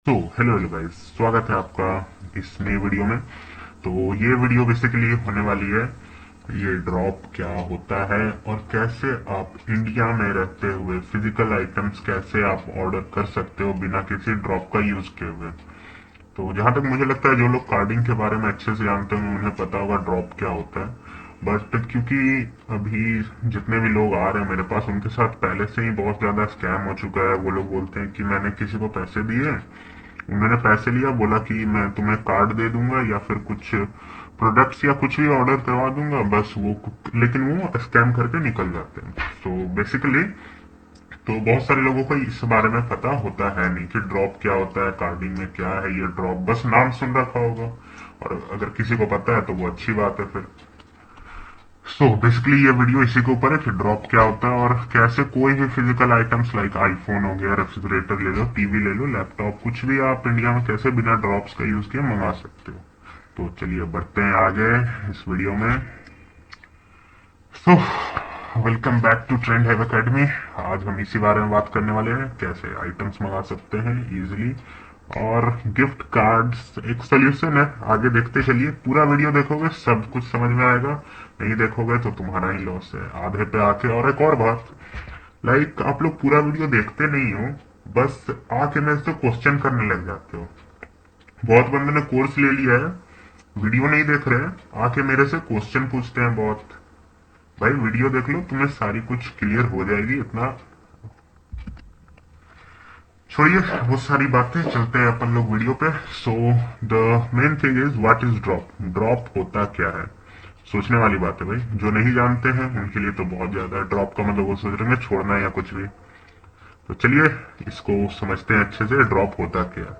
तो hello hello guys, स्वागत है आपका इस नई वीडियो में। तो ये वीडियो बेसिकली होने वाली है, ये ड्रॉप क्या होता है और कैसे आप इंडिया में रहते हुए फिजिकल आइटम्स कैसे आप ऑर्डर कर सकते हो बिना किसी ड्रॉप का यूज किए हुए। तो जहां तक मुझे लगता है जो लोग कार्डिंग के बारे में अच्छे से जानते हैं उन्हें पता होगा ड्रॉप क्या होता है। बट क्योंकि अभी जितने भी लोग आ रहे हैं मेरे पास उनके साथ पहले से ही बहुत ज्यादा स्कैम हो चुका है। वो लोग बोलते हैं कि मैंने किसी को पैसे दिए, उन्होंने पैसे लिया, बोला कि मैं तुम्हें कार्ड दे दूंगा या फिर कुछ प्रोडक्ट्स या कुछ भी ऑर्डर करवा दूंगा, बस वो, लेकिन वो स्कैम करके निकल जाते हैं। तो बेसिकली तो बहुत सारे लोगों को इस बारे में पता होता है नहीं कि ड्रॉप क्या होता है, कार्डिंग में क्या है ये ड्रॉप, बस नाम सुन रखा होगा। और अगर किसी को पता है तो वो अच्छी बात है फिर। सो बेसिकली ये वीडियो इसी के ऊपर है कि ड्रॉप क्या होता है और कैसे कोई भी फिजिकल आइटम्स लाइक आईफोन हो गया, रेफ्रिजरेटर ले लो, टीवी ले लो, लैपटॉप, कुछ भी आप इंडिया में कैसे बिना ड्रॉप्स का यूज किए मंगा सकते हो। तो चलिए बढ़ते हैं आगे इस वीडियो में। So welcome back to trend hive academy. आज हम इसी बारे में बात करने वाले हैं कैसे आइटम्स मंगा सकते हैं इजीली। और गिफ्ट कार्ड्स एक सोल्यूशन है। आगे देखते चलिए, पूरा वीडियो देखोगे सब कुछ समझ में आएगा, नहीं देखोगे तो तुम्हारा ही लॉस है आधे पे आके। और एक और बात, लाइक आप लोग पूरा वीडियो देखते नहीं हो, बस आके मेरे से क्वेश्चन करने लग जाते हो। बहुत बंदे ने कोर्स ले लिया है, वीडियो नहीं देख रहे हैं, आके मेरे से क्वेश्चन पूछते हैं बहुत। भाई वीडियो देख लो, तुम्हें सारी कुछ क्लियर हो जाएगी। इतना छोड़िए वो सारी बातें, चलते हैं अपन लोग वीडियो पे। So the main thing is what is drop. Drop होता क्या है, सोचने वाली बात है भाई। जो नहीं जानते हैं उनके लिए तो बहुत ज्यादा है। ड्रॉप का मतलब वो सोच रहे हैं छोड़ना है या कुछ भी। तो चलिए इसको समझते हैं अच्छे से, ड्रॉप होता क्या है।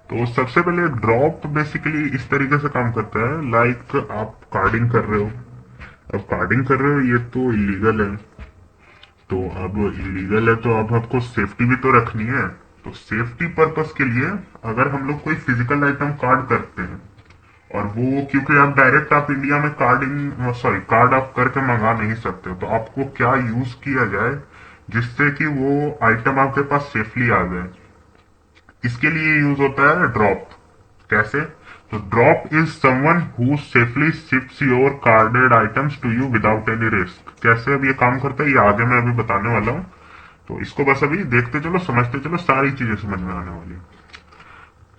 तो सबसे पहले ड्रॉप बेसिकली इस तरीके से काम करता है, लाइक आप कार्डिंग कर रहे हो। अब कार्डिंग कर रहे हो ये तो इलीगल है, तो अब इलीगल है तो अब आपको सेफ्टी भी तो रखनी है। तो सेफ्टी पर्पस के लिए अगर हम लोग कोई फिजिकल आइटम कार्ड करते हैं, और वो क्योंकि आप डायरेक्ट आप इंडिया में कार्डिंग सॉरी कार्ड आप करके मंगा नहीं सकते हो, तो आपको क्या यूज किया जाए जिससे कि वो आइटम आपके पास सेफली आ जाए। इसके लिए यूज होता है ड्रॉप। कैसे? तो drop is someone who safely ships your carded items to you without any risk. कैसे अब ये काम करता है ये आगे मैं अभी बताने वाला हूँ। तो इसको बस अभी देखते चलो, समझते चलो, सारी चीजें समझ में आने वाली।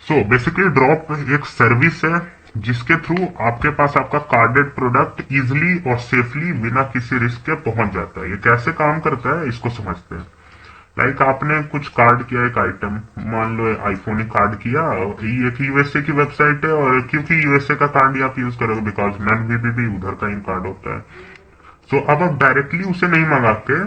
सो बेसिकली ड्रॉप एक सर्विस है जिसके थ्रू आपके पास आपका कार्डेड प्रोडक्ट इजिली और सेफली बिना किसी रिस्क के पहुंच जाता है। ये कैसे काम करता है इसको समझते हैं। लाइक आपने कुछ कार्ड किया एक आइटम, मान लो आईफोन ही कार्ड किया, ये एक यूएसए की वेबसाइट है, और क्योंकि यूएसए का कार्ड ही आप यूज करोगे बिकॉज नन भी उधर का ही कार्ड होता है। सो अब आप डायरेक्टली उसे नहीं मंगा के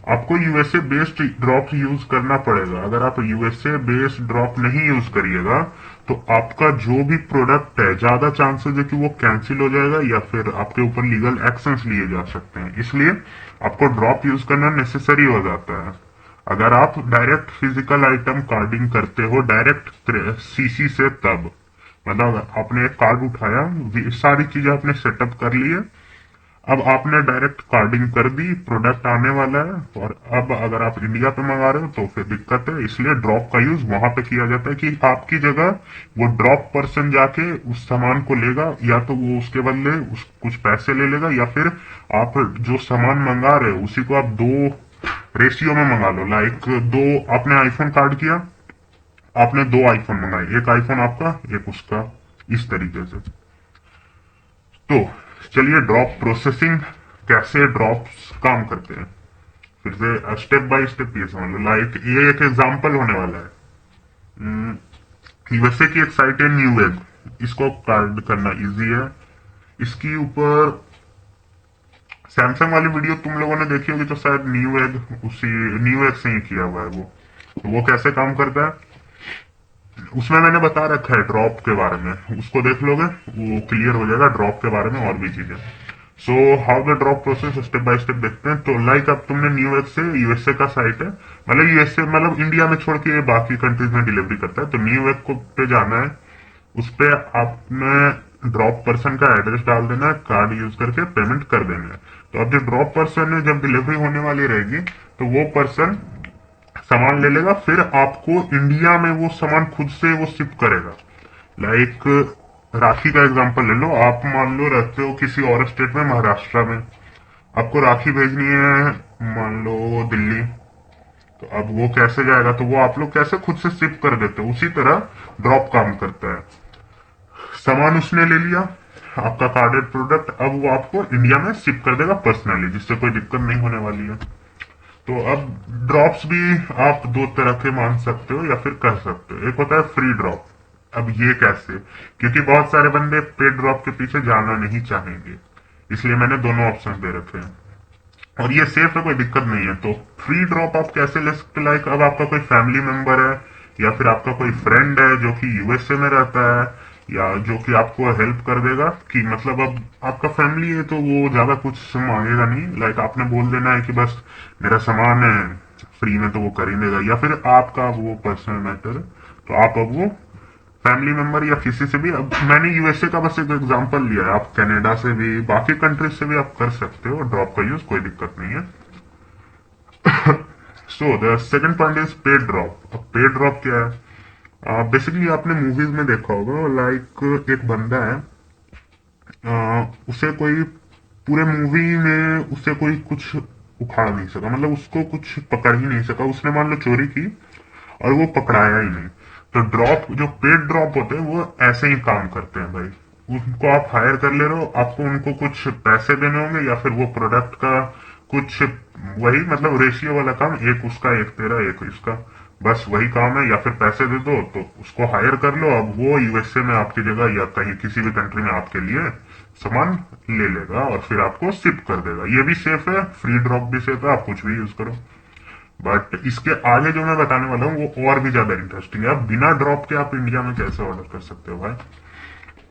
आपको यूएसए बेस्ड ड्रॉप यूज करना पड़ेगा। अगर आप यूएसए बेस्ड ड्रॉप नहीं यूज करिएगा तो आपका जो भी प्रोडक्ट है ज्यादा चांसेस है कि वो कैंसिल हो जाएगा या फिर आपके ऊपर लीगल एक्शंस लिए जा सकते हैं। इसलिए आपको ड्रॉप यूज करना नेसेसरी हो जाता है। अगर आप डायरेक्ट फिजिकल आइटम कार्डिंग करते हो डायरेक्ट सीसी से, तब मतलब आपने एक कार्ड उठाया, सारी चीजें आपने सेटअप कर लिए, अब आपने डायरेक्ट कार्डिंग कर दी, प्रोडक्ट आने वाला है, और अब अगर आप इंडिया पे मंगा रहे हो तो फिर दिक्कत है। इसलिए ड्रॉप का यूज वहां पे किया जाता है कि आपकी जगह वो ड्रॉप पर्सन जाके उस सामान को लेगा, या तो वो उसके बदले कुछ पैसे ले लेगा, या फिर आप जो सामान मंगा रहे हो उसी को आप दो रेशियो में मंगा लो। लाइक दो, आपने आईफोन कार्ड किया, आपने दो आईफोन मंगाए, एक आईफोन आपका एक उसका, इस तरीके से। तो चलिए ड्रॉप प्रोसेसिंग, कैसे ड्रॉप्स काम करते हैं, फिर से स्टेप बाय स्टेप ये समझ लो। लाइक ये एक एग्जांपल होने वाला है। यूएसए की एक साइट है न्यू एग, इसको कार्ड करना इजी है। इसकी ऊपर सैमसंग वाली वीडियो तुम लोगों ने देखी होगी, तो शायद न्यू एग उसी न्यू एग से ही किया हुआ है वो। तो वो कैसे काम करता है उसमें मैंने बता रखा है ड्रॉप के बारे में, उसको देख लोगे वो क्लियर हो जाएगा ड्रॉप के बारे में और भी चीजें। So how the drop process, step by step देखते हैं। तो लाइक अब तुमने न्यू एक्स से, यूएसए का साइट है, मतलब यूएसए मतलब इंडिया में छोड़ के बाकी कंट्रीज में डिलीवरी करता है। तो न्यू एक्स को पे जाना है, उस पे आपने ड्रॉप पर्सन का एड्रेस डाल देना है, कार्ड यूज करके पेमेंट कर देना है। तो अब जो ड्रॉप पर्सन है, जब डिलीवरी होने वाली रहेगी तो वो पर्सन सामान ले लेगा, फिर आपको इंडिया में वो सामान खुद से वो शिप करेगा। लाइक राखी का एग्जांपल ले लो, आप मान लो रहते हो किसी और स्टेट में, महाराष्ट्र में, आपको राखी भेजनी है मान लो दिल्ली, तो अब वो कैसे जाएगा, तो वो आप लोग कैसे खुद से शिप कर देते हो, उसी तरह ड्रॉप काम करता है। सामान उसने ले लिया, आपका कार्डेड प्रोडक्ट, अब वो आपको इंडिया में शिप कर देगा पर्सनली, जिससे कोई दिक्कत नहीं होने वाली है। तो अब ड्रॉप्स भी आप दो तरह के मान सकते हो या फिर कह सकते हो। एक होता है फ्री ड्रॉप। अब ये कैसे, क्योंकि बहुत सारे बंदे पेड ड्रॉप के पीछे जाना नहीं चाहेंगे, इसलिए मैंने दोनों ऑप्शन दे रखे हैं और ये सेफ है, कोई दिक्कत नहीं है। तो फ्री ड्रॉप आप कैसे ले सकते, लाइक अब आपका कोई फैमिली मेंबर है या फिर आपका कोई फ्रेंड है जो कि यूएसए में रहता है, या जो कि आपको हेल्प कर देगा, कि मतलब अब आपका फैमिली है तो वो ज्यादा कुछ मांगेगा नहीं, लाइक आपने बोल देना है कि बस मेरा सामान है फ्री में, तो वो कर ही देगा। या फिर आपका वो पर्सनल मैटर, तो आप अब वो फैमिली मेंबर या किसी से भी, अब मैंने यूएसए का बस एक एग्जांपल लिया है, आप कनाडा से भी बाकी कंट्रीज से भी आप कर सकते हो ड्रॉप का यूज, कोई दिक्कत नहीं है। So the second point is paid drop. अब पेड ड्रॉप क्या है, बेसिकली आपने मूवीज में देखा होगा, लाइक एक बंदा है, उसे कोई पूरे मूवी में उसे कोई कुछ उखाड़ नहीं सका, मतलब उसको कुछ पकड़ ही नहीं सका, उसने मान लो चोरी की और वो पकड़ाया ही नहीं। तो ड्रॉप, जो पेड ड्रॉप होते हैं वो ऐसे ही काम करते हैं भाई। उनको आप हायर कर ले रहे हो, आपको उनको कुछ पैसे देने होंगे या फिर वो प्रोडक्ट का कुछ, वही मतलब रेशियो वाला काम, एक उसका एक तेरा एक इसका, बस वही काम है, या फिर पैसे दे दो तो उसको हायर कर लो, अब वो यूएसए में आपकी जगह या कहीं किसी भी कंट्री में आपके लिए सामान ले लेगा और फिर आपको शिप कर देगा। ये भी सेफ है, फ्री ड्रॉप भी सेफ है, आप कुछ भी यूज करो। बट इसके आगे जो मैं बताने वाला हूँ वो और भी ज्यादा इंटरेस्टिंग है। अब बिना ड्रॉप के आप इंडिया में कैसे ऑर्डर कर सकते हो भाई,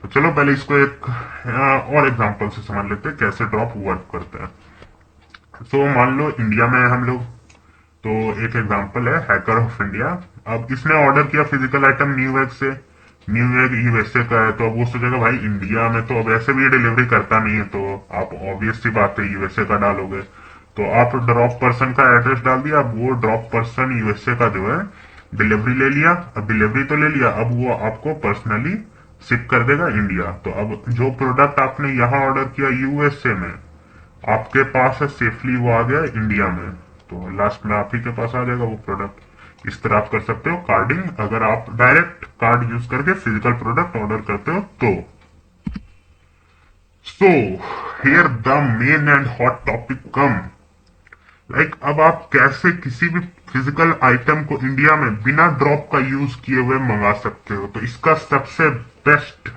तो चलो पहले इसको एक और एग्जांपल से समझ लेते हैं कैसे ड्रॉप वर्क करते हैं। तो मान लो इंडिया में हम लोग, तो एक एग्जांपल है हैकर ऑफ इंडिया। अब इसने ऑर्डर किया फिजिकल आइटम न्यूयॉर्क से, न्यूयॉर्क यूएसए का है, तो अब वो सोचेगा भाई इंडिया में तो अब ऐसे भी ये डिलीवरी करता नहीं है, तो आप ऑब्वियस सी बात है यूएसए का डालोगे। तो आप ड्रॉप पर्सन का एड्रेस डाल दिया, अब वो ड्रॉप पर्सन यूएसए का जो है डिलीवरी ले लिया, अब डिलीवरी तो ले लिया, अब वो आपको पर्सनली शिप कर देगा इंडिया। तो अब जो प्रोडक्ट आपने यहाँ ऑर्डर किया यूएसए में, आपके पास है सेफली, वो आ गया इंडिया में, तो लास्ट में आप ही के पास आ जाएगा वो प्रोडक्ट। इस तरह आप कर सकते हो कार्डिंग, अगर आप डायरेक्ट कार्ड यूज करके फिजिकल प्रोडक्ट ऑर्डर करते हो तो। So here the main and hot topic come, like अब आप कैसे किसी भी फिजिकल आइटम को इंडिया में बिना ड्रॉप का यूज किए हुए मंगा सकते हो। तो इसका सबसे बेस्ट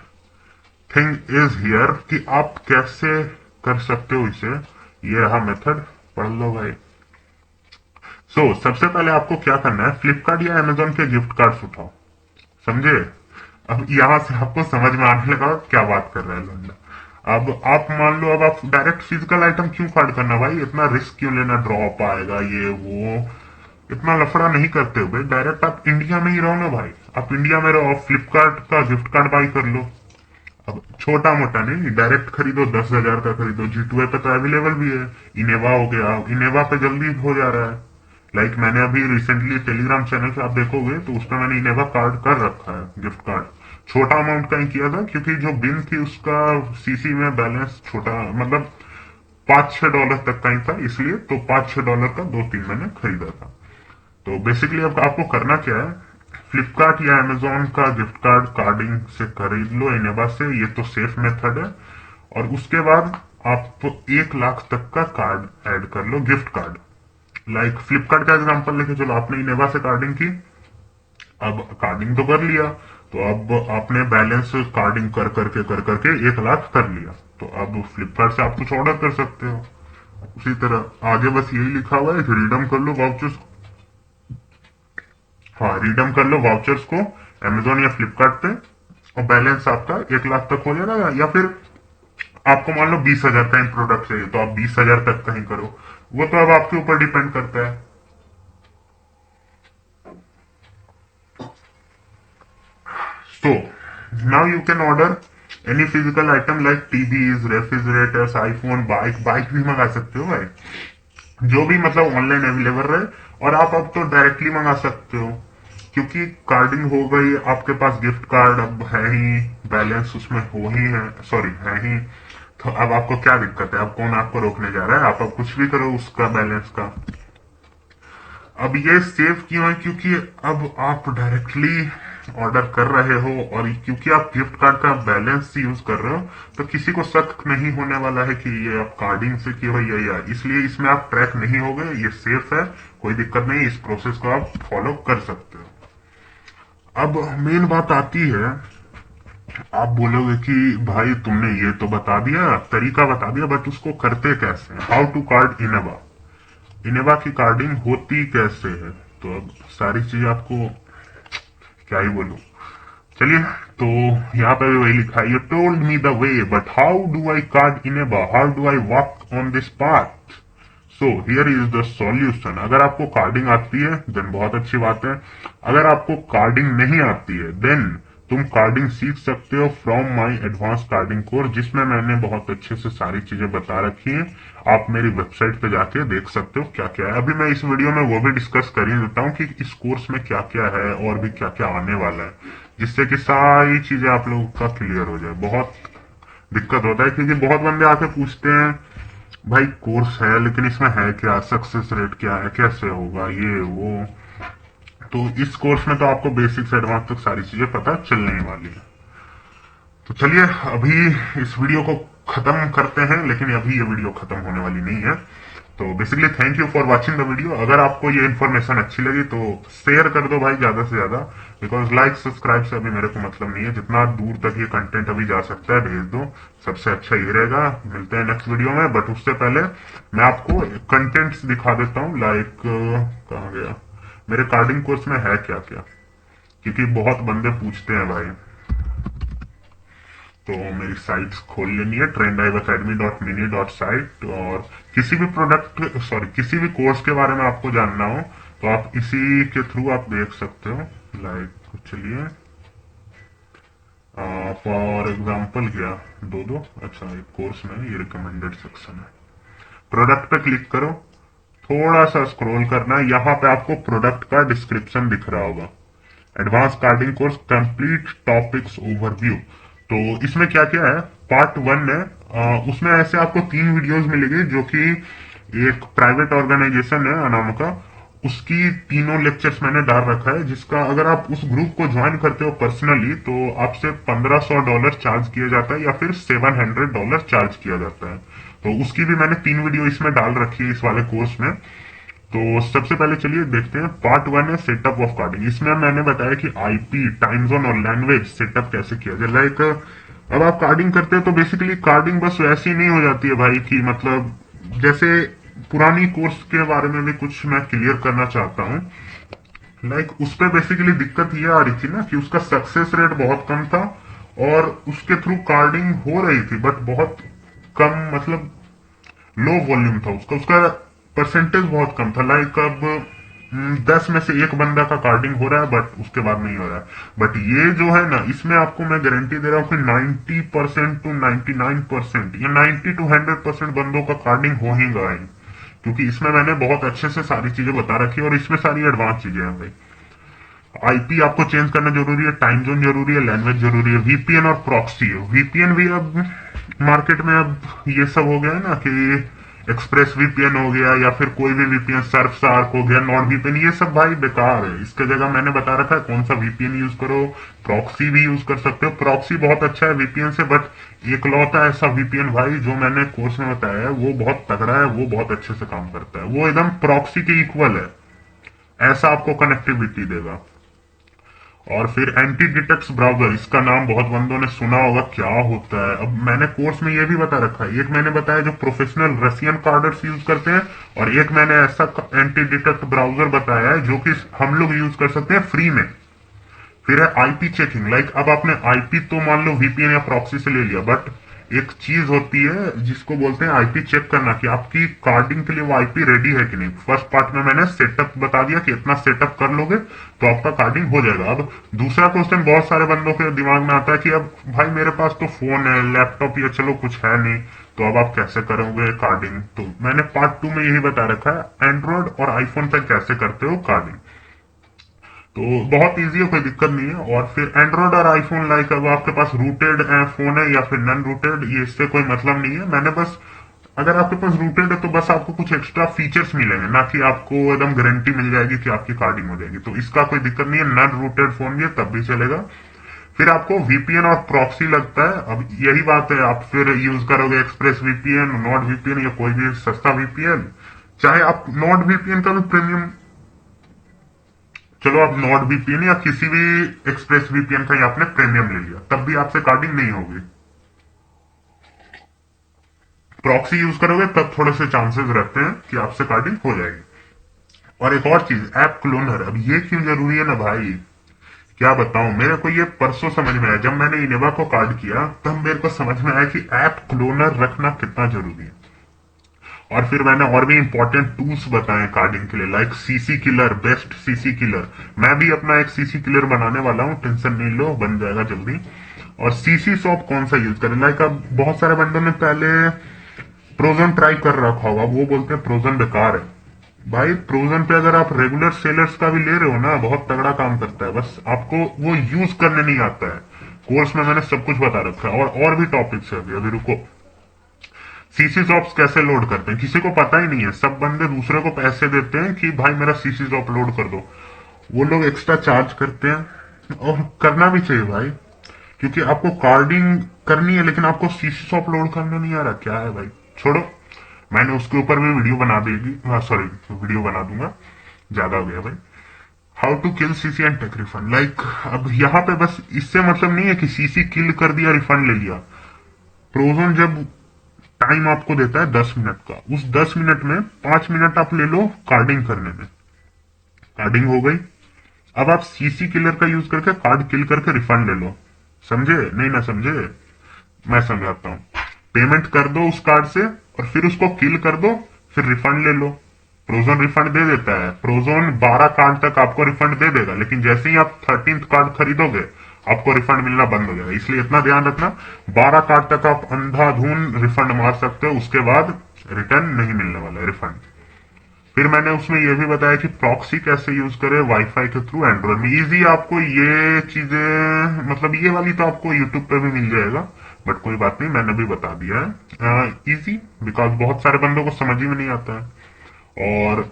थिंग इज हियर कि आप कैसे कर सकते हो इसे। ये रहा मेथड, पढ़ लो भाई। सबसे पहले आपको क्या करना है, फ्लिपकार्ट या अमेजोन के गिफ्ट कार्ड्स उठाओ, समझे। अब यहां से आपको समझ में आने लगा क्या बात कर रहा है लौंडा। अब आप मान लो, अब आप डायरेक्ट फिजिकल आइटम क्यों कार्ड करना भाई, इतना रिस्क क्यों लेना, ड्रॉप आएगा ये वो, इतना लफड़ा नहीं करते हो भाई, डायरेक्ट आप इंडिया में ही रहो ना भाई, आप इंडिया में रहो, फ्लिपकार्ट का गिफ्ट कार्ड बाई कर लो। अब छोटा मोटा नहीं, डायरेक्ट खरीदो, 10,000 का खरीदो, G2A पे तो अवेलेबल भी है, इनेवा हो गया, इनेवा पे जल्दी हो जा रहा है। लाइक मैंने अभी रिसेंटली टेलीग्राम चैनल पे आप देखोगे तो उसमें मैंने इनेवा कार्ड कर रखा है, गिफ्ट कार्ड। छोटा अमाउंट का ही किया था क्योंकि जो बिन थी उसका सीसी में बैलेंस छोटा, मतलब $5-6 तक का ही था, इसलिए तो $5-6 का 2-3 मैंने खरीदा था। तो बेसिकली अब आपको करना क्या है, फ्लिपकार्ट या अमेजोन का गिफ्ट कार्ड कार्डिंग से खरीद लो इनेवा से, ये तो सेफ मेथड है। और उसके बाद आप 1 लाख तक का कार्ड ऐड कर लो, गिफ्ट कार्ड। लाइक फ्लिपकार्ट का एग्जांपल लेके चलो, आपने इनेवा से कार्डिंग की, अब कार्डिंग तो कर लिया, तो अब आपने बैलेंस कार्डिंग कर करके 1 लाख कर लिया, तो अब फ्लिपकार्ट से आप कुछ ऑर्डर कर सकते हो। उसी तरह आगे बस यही लिखा हुआ है कि रिडीम कर लो वाउचर्स, हाँ रिडीम कर लो वाउचर्स को अमेजोन या फ्लिपकार्ट पे, और बैलेंस आपका 1 लाख तक हो जाएगा। या फिर आपको मान लो 20,000 का ही प्रोडक्ट चाहिए तो आप 20,000 तक का ही करो, वो तो अब आपके ऊपर डिपेंड करता है। So now you can order any physical item like TVs, refrigerators, iPhone, bike भी मंगा सकते हो भाई। जो भी मतलब ऑनलाइन अवेलेबल रहे। और आप अब तो डायरेक्टली मंगा सकते हो, क्योंकि कार्डिंग हो गई, आपके पास गिफ्ट कार्ड अब है ही, बैलेंस उसमें हो ही है, सॉरी है ही। तो अब आपको क्या दिक्कत है? अब कौन आपको रोकने जा रहा है? आप अब कुछ भी करो उसका बैलेंस का। अब ये सेव क्यों है? क्योंकि अब आप डायरेक्टली ऑर्डर कर रहे हो, और क्योंकि आप गिफ्ट कार्ड का बैलेंस यूज कर रहे हो, तो किसी को शक नहीं होने वाला है कि ये आप कार्डिंग से किया हो या इसलिए इसमें आप ट्रैक नहीं हो गए। ये सेफ है, कोई दिक्कत नहीं, इस प्रोसेस को आप फॉलो कर सकते हो। अब मेन बात आती है, आप बोलोगे कि भाई तुमने ये तो बता दिया, तरीका बता दिया, बट उसको करते कैसे? हाउ टू कार्ड इनेवा, इनेवा की कार्डिंग होती कैसे है? तो अब सारी चीज आपको क्या ही बोलूं। चलिए, तो यहाँ पे भी वही लिखा है, you told me the way but how do I card इनेबा, how do I walk on this path. So here is the solution. अगर आपको कार्डिंग आती है देन बहुत अच्छी बात है। अगर आपको कार्डिंग नहीं आती है देन तुम कार्डिंग सीख सकते हो from my advance carding course, जिसमें मैंने बहुत अच्छे से सारी चीजें बता रखी हैं। आप मेरी वेबसाइट पे जाके देख सकते हो क्या क्या है। अभी मैं इस वीडियो में वो भी डिस्कस कर ही देता हूँ कि इस कोर्स में क्या क्या है और भी क्या क्या आने वाला है, जिससे कि सारी चीजें आप लोगों का क्लियर हो जाए। बहुत दिक्कत होता है क्योंकि बहुत बंदे आके पूछते हैं भाई कोर्स है लेकिन इसमें है क्या, सक्सेस रेट क्या है, कैसे होगा, ये वो। तो इस कोर्स में तो आपको बेसिक से एडवांस तक सारी चीजें पता चलने ही वाली है। तो चलिए, अभी इस वीडियो को खत्म करते हैं, लेकिन अभी ये वीडियो खत्म होने वाली नहीं है। तो basically thank you for watching the video. अगर आपको ये इन्फॉर्मेशन अच्छी लगी तो शेयर कर दो भाई ज्यादा से ज्यादा, बिकॉज लाइक सब्सक्राइब से अभी मेरे को मतलब नहीं है। जितना दूर तक ये कंटेंट अभी जा सकता है भेज दो, सबसे अच्छा ये रहेगा। मिलते हैं नेक्स्ट वीडियो में, बट उससे पहले मैं आपको कंटेंट्स दिखा देता हूँ। लाइक कहाँ गया मेरे कार्डिंग कोर्स में है क्या क्या, क्योंकि बहुत बंदे पूछते हैं भाई। तो मेरी साइट्स खोल लेनी है, trenddiveacademy.mini.site। और किसी भी प्रोडक्ट, सॉरी किसी भी कोर्स के बारे में आपको जानना हो तो आप इसी के थ्रू आप देख सकते हो। लाइक चलिए, फॉर एग्जाम्पल क्या, दो दो, अच्छा एक कोर्स में ये रिकमेंडेड सेक्शन है। प्रोडक्ट पे क्लिक करो, थोड़ा सा स्क्रॉल करना है, यहाँ पे आपको प्रोडक्ट का डिस्क्रिप्शन दिख रहा होगा। Advance carding course complete topics overview. तो इसमें क्या क्या है, पार्ट 1 है, उसमें ऐसे आपको 3 वीडियोस मिलेंगे, जो कि एक प्राइवेट ऑर्गेनाइजेशन है अनाम का, उसकी तीनों लेक्चर्स मैंने डाल रखा है, जिसका अगर आप उस ग्रुप को ज्वाइन करते हो पर्सनली तो आपसे $1500 चार्ज किया जाता है, या फिर $700 चार्ज किया जाता है। तो उसकी भी मैंने 3 वीडियो इसमें डाल रखी है इस वाले कोर्स में। तो सबसे पहले चलिए देखते हैं, पार्ट 1 है सेटअप ऑफ कार्डिंग। इसमें मैंने बताया कि आईपी, टाइम जोन और लैंग्वेज सेटअप कैसे किया जाए। लाइक अब आप कार्डिंग करते हैं तो बेसिकली कार्डिंग बस वैसी नहीं हो जाती है भाई, कि मतलब जैसे पुरानी कोर्स के बारे में भी कुछ मैं क्लियर करना चाहता हूँ। लाइक उस पर बेसिकली दिक्कत ये आ रही थी ना कि उसका सक्सेस रेट बहुत कम था, और उसके थ्रू कार्डिंग हो रही थी बट बहुत कम, मतलब लो वॉल्यूम था उसका उसका परसेंटेज बहुत कम था। लाइक अब 10 में से एक बंदा का कार्डिंग हो रहा है बट उसके बाद नहीं हो रहा है। बट ये जो है ना, इसमें आपको मैं गारंटी दे रहा हूँ कि 90% टू 99% या 90 टू 100% बंदों का कार्डिंग हो ही गया है, क्योंकि इसमें मैंने बहुत अच्छे से सारी चीजें बता रखी है, और इसमें सारी एडवांस चीजें हैं भाई। आईपी आपको चेंज करना जरूरी है, टाइम जोन जरूरी है, लैंग्वेज जरूरी है, वीपीएन और प्रॉक्सी है। वीपीएन भी अब मार्केट में अब ये सब हो गया है ना, कि एक्सप्रेस वीपीएन हो गया, या फिर कोई भी वीपीएन, सर्फ सार्क हो गया, नॉर्ड वीपीएन, ये सब भाई बेकार है। इसके जगह मैंने बता रखा है कौन सा वीपीएन यूज करो। प्रॉक्सी भी यूज कर सकते हो, प्रॉक्सी बहुत अच्छा है वीपीएन से, बट एकलौता ऐसा वीपीएन भाई जो मैंने कोर्स में बताया है वो बहुत तगड़ा है, वो बहुत अच्छे से काम करता है, वो एकदम प्रॉक्सी के इक्वल है, ऐसा आपको कनेक्टिविटी देगा। और फिर एंटी डिटेक्ट ब्राउजर, इसका नाम बहुत बंदों ने सुना होगा, क्या होता है? अब मैंने कोर्स में ये भी बता रखा है, एक मैंने बताया जो प्रोफेशनल रशियन कार्डर्स यूज करते हैं, और एक मैंने ऐसा एंटी डिटेक्ट ब्राउजर बताया है जो कि हम लोग यूज कर सकते हैं फ्री में। फिर है आईपी चेकिंग। लाइक अब आपने आईपी तो मान लो वीपीएन या प्रॉक्सी से ले लिया, बट एक चीज होती है जिसको बोलते हैं आईपी चेक करना, कि आपकी कार्डिंग के लिए वो आईपी रेडी है कि नहीं। फर्स्ट पार्ट में मैंने सेटअप बता दिया कि इतना सेटअप कर लोगे तो आपका कार्डिंग हो जाएगा। अब दूसरा क्वेश्चन बहुत सारे बंदों के दिमाग में आता है कि अब भाई मेरे पास तो फोन है, लैपटॉप या चलो कुछ है नहीं, तो अब आप कैसे करोगे कार्डिंग, तो मैंने पार्ट 2 में यही बता रखा है एंड्रॉयड और आईफोन पे कैसे करते हो कार्डिंग। तो बहुत इजी है, कोई दिक्कत नहीं है। और फिर एंड्रॉयड और आईफोन लाइक अब आपके पास रूटेड फोन है या फिर नॉन रूटेड, ये इससे कोई मतलब नहीं है। मैंने बस अगर आपके पास रूटेड है तो बस आपको कुछ एक्स्ट्रा फीचर्स मिलेंगे, ना कि आपको एकदम गारंटी मिल जाएगी कि आपकी कार्डिंग हो जाएगी। तो इसका कोई दिक्कत नहीं है, नॉन रूटेड फोन भी है तब भी चलेगा। फिर आपको वीपीएन और प्रॉक्सी लगता है। अब यही बात है, आप फिर यूज करोगे एक्सप्रेस वीपीएन, नॉट वीपीएन या कोई भी सस्ता वीपीएन, चाहे आप नॉट वीपीएन का भी प्रीमियम, चलो आप नॉट वीपीएन या किसी भी एक्सप्रेस वीपीएन का ही आपने प्रीमियम ले लिया, तब भी आपसे कार्डिंग नहीं होगी। प्रॉक्सी यूज करोगे तब थोड़े से चांसेस रहते हैं कि आपसे कार्डिंग हो जाएगी। और एक और चीज, ऐप क्लोनर। अब ये क्यों जरूरी है ना भाई, क्या बताऊं, मेरे को ये परसों समझ में आया। जब मैंने इनेवा को कार्ड किया तब मेरे को समझ में आया कि ऐप क्लोनर रखना कितना जरूरी है। और फिर मैंने और भी इंपॉर्टेंट टूल्स बताए कार्डिंग के लिए, like CC killer, best CC killer. मैं भी अपना एक सीसी किलर बनाने वाला हूँ, टेंशन नहीं लो, बन जाएगा जल्दी। और सीसी सॉप कौन सा यूज करें, लाइक अब बहुत सारे बंदों ने पहले प्रोजन ट्राई कर रखा होगा, वो बोलते हैं प्रोजन बेकार है। भाई प्रोजन पे अगर आप रेगुलर सेलर्स का भी ले रहे हो ना, बहुत तगड़ा काम करता है, बस आपको वो यूज करने नहीं आता है। कोर्स में मैंने सब कुछ बता रखा है। और भी टॉपिक्स है, अभी रुको। सीसी जॉब्स कैसे लोड करते हैं किसी को पता ही नहीं है। सब बंदे दूसरे को पैसे देते हैं कि भाई मेरा सीसी जॉब लोड कर दो, वो लोग एक्स्ट्रा चार्ज करते हैं। और करना भी चाहिए भाई, क्योंकि आपको कार्डिंग करनी है लेकिन आपको सीसी शॉप लोड करने नहीं आ रहा, क्या है भाई, छोड़ो। मैंने उसके ऊपर भी वीडियो बना देगी, सॉरी वीडियो बना दूंगा, ज्यादा हो गया भाई। How to kill CC and take refund, like अब यहाँ पे बस इससे मतलब नहीं है कि सीसी किल कर दिया रिफंड ले लिया। प्रोजन जब टाइम आपको देता है 10 मिनट का, उस 10 मिनट में 5 मिनट आप ले लो कार्डिंग करने में, कार्डिंग हो गई। अब आप सीसी किलर का यूज करके कार्ड किल करके रिफंड ले लो। समझे, नहीं ना समझे, मैं समझाता हूँ। पेमेंट कर दो उस कार्ड से और फिर उसको किल कर दो, फिर रिफंड ले लो। प्रोजोन रिफंड दे देता है, प्रोजोन 12 कार्ड तक आपको रिफंड दे देगा, लेकिन जैसे ही आप 13th कार्ड खरीदोगे आपको रिफंड मिलना बंद हो जाएगा। इसलिए इतना ध्यान रखना, 12 कार्ड तक आप अंधाधुन रिफंड मार सकते हो, उसके बाद रिटर्न नहीं मिलने वाला है रिफंड। फिर मैंने उसमें यह भी बताया कि प्रॉक्सी कैसे यूज करें वाईफाई के थ्रू एंड्रॉइड में। इजी आपको ये चीजें, मतलब ये वाली तो आपको यूट्यूब पे भी मिल जाएगा, बट कोई बात नहीं, मैंने भी बता दिया है। इजी बिकॉज बहुत सारे बंदों को समझ ही में नहीं आता है। और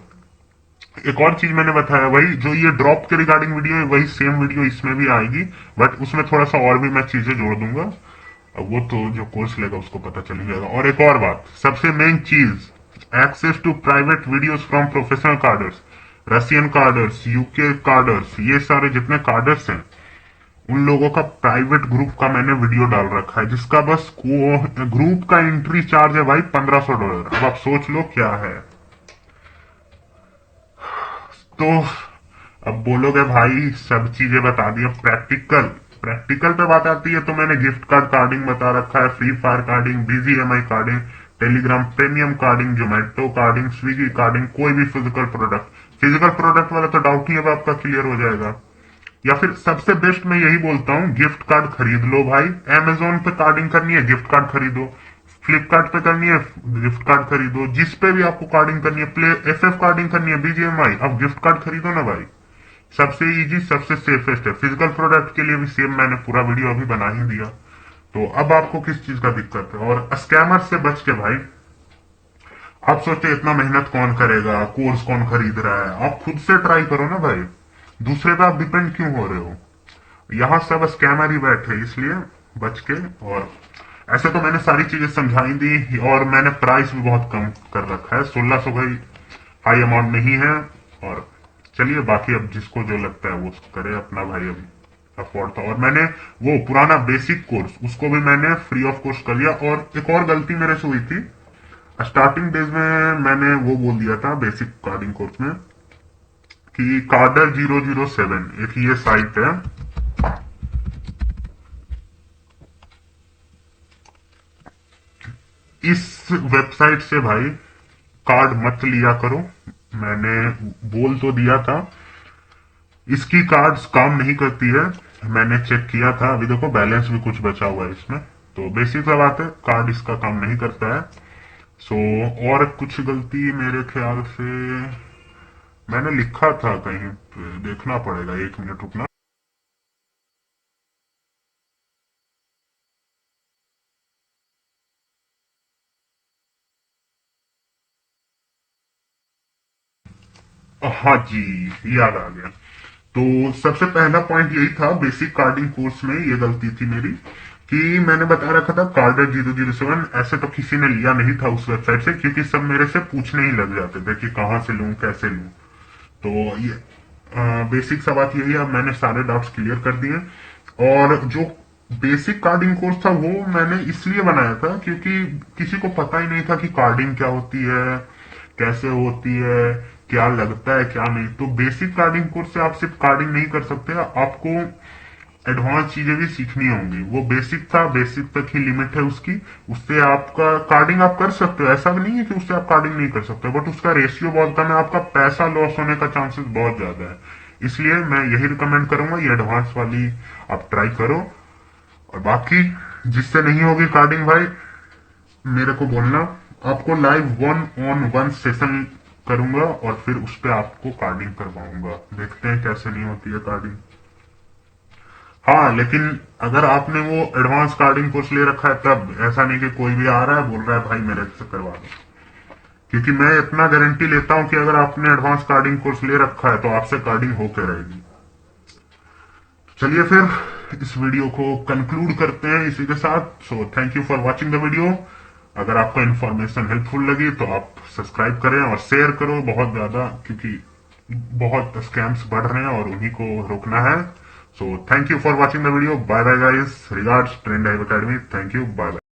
एक और चीज मैंने बताया, वही जो ये ड्रॉप के रिगार्डिंग वीडियो है, वही सेम वीडियो इसमें भी आएगी, बट उसमें थोड़ा सा और भी मैं चीजें जोड़ दूंगा। अब वो तो जो कोर्स लेगा उसको पता चल ही जाएगा। और एक और बात, सबसे मेन चीज, access to private videos from professional carders, Russian carders, UK carders, ये सारे जितने कार्डर्स हैं उन लोगों का प्राइवेट ग्रुप का मैंने वीडियो डाल रखा है, जिसका बस ग्रुप का एंट्री चार्ज है भाई $1500। अब आप सोच लो क्या है। तो अब बोलोगे भाई सब चीजें बता दी, अब प्रैक्टिकल प्रैक्टिकल पे बात आती है तो मैंने गिफ्ट कार्ड कार्डिंग बता रखा है, free fire carding, BGMI carding, Telegram premium carding, Zomato carding, Swiggy carding, कोई भी फिजिकल प्रोडक्ट वाला तो डाउट ही है, आपका क्लियर हो जाएगा। या फिर सबसे बेस्ट मैं यही बोलता हूँ, गिफ्ट कार्ड खरीद लो भाई। अमेजोन पे कार्डिंग करनी है, गिफ्ट कार्ड खरीदो। फ्लिपकार्ट पे करनी है, गिफ्ट कार्ड खरीदो। जिस पे भी आपको कार्डिंग करनी है, प्ले एफएफ कार्डिंग करनी है, बीजीएमआई, अब गिफ्ट कार्ड खरीदो ना भाई। सबसे इजी, सबसे सेफेस्ट है। फिजिकल प्रोडक्ट के लिए भी सेम मैंने पूरा वीडियो अभी बना ही दिया। तो अब आपको किस चीज का दिक्कत है। और स्कैमर से बच के भाई, आप सोचते इतना मेहनत कौन करेगा, कोर्स कौन खरीद रहा है, आप खुद से ट्राई करो ना भाई, दूसरे पे आप डिपेंड क्यों हो रहे हो। यहाँ सब स्कैमर ही बैठे, इसलिए बच के। और ऐसे तो मैंने सारी चीजें समझाई दी, और मैंने प्राइस भी बहुत कम कर रखा है, 1600 भाई हाई अमाउंट नहीं है। और चलिए बाकी अब जिसको जो लगता है वो करे अपना भाई, अभी अफोर्ड था। और मैंने वो पुराना बेसिक कोर्स उसको भी मैंने फ्री ऑफ कॉस्ट कर लिया। और एक और गलती मेरे से हुई थी, स्टार्टिंग डेज में मैंने वो बोल दिया था बेसिक कार्डिंग कोर्स में कि कार्डर 007 एक ये साइट है, इस वेबसाइट से भाई कार्ड मत लिया करो। मैंने बोल तो दिया था, इसकी कार्ड्स काम नहीं करती है, मैंने चेक किया था। अभी देखो बैलेंस भी कुछ बचा हुआ है इसमें, तो बेसिक सा बात है, कार्ड इसका काम नहीं करता है। सो और कुछ गलती मेरे ख्याल से मैंने लिखा था कहीं पे, देखना पड़ेगा, 1 मिनट रुकना। हाँ जी, याद आ गया। तो सबसे पहला पॉइंट यही था बेसिक कार्डिंग कोर्स में, ये गलती थी मेरी कि मैंने बता रखा था कार्डर 007, ऐसे तो किसी ने लिया नहीं था उस वेबसाइट से, क्योंकि सब मेरे से पूछने ही लग जाते थे कि कहाँ से लूं, कैसे लूं। तो ये बेसिक सा बात यही है, अब मैंने सारे डाउट्स क्लियर कर दिए। और जो बेसिक कार्डिंग कोर्स था वो मैंने इसलिए बनाया था क्योंकि किसी को पता ही नहीं था कि कार्डिंग क्या होती है, कैसे होती है, क्या लगता है क्या नहीं। तो बेसिक कार्डिंग कोर्स से आप सिर्फ कार्डिंग नहीं कर सकते, आपको एडवांस चीजें भी सीखनी होंगी। वो बेसिक था, बेसिक तक ही लिमिट है उसकी। उससे आपका कार्डिंग आप कर सकते हो, ऐसा भी नहीं है कि उससे आप कार्डिंग नहीं कर सकते, बट उसका रेशियो बहुत कम है, आपका पैसा लॉस होने का चांसेस बहुत ज्यादा है। इसलिए मैं यही रिकमेंड करूंगा, ये एडवांस वाली आप ट्राई करो। और बाकी जिससे नहीं होगी कार्डिंग भाई, मेरे को बोलना, आपको लाइव 1-on-1 सेशन करूंगा और फिर उस पर आपको कार्डिंग करवाऊंगा। देखते हैं कैसे नहीं होती है कार्डिंग। हाँ, लेकिन अगर आपने वो एडवांस कार्डिंग कोर्स ले रखा है तब, ऐसा नहीं कि कोई भी आ रहा है बोल रहा है भाई मेरे से करवा दो। क्योंकि मैं इतना गारंटी लेता हूं कि अगर आपने एडवांस कार्डिंग कोर्स ले रखा है तो आपसे कार्डिंग होके रहेगी। चलिए फिर इस वीडियो को कंक्लूड करते हैं इसी के साथ। सो thank you for watching the video. अगर आपको इन्फॉर्मेशन हेल्पफुल लगी तो आप सब्सक्राइब करें और शेयर करो बहुत ज्यादा, क्योंकि बहुत स्कैम्स बढ़ रहे हैं और उन्हीं को रोकना है। So thank you for watching the video. Bye bye guys, regards trend hive academy. Thank you, bye bye.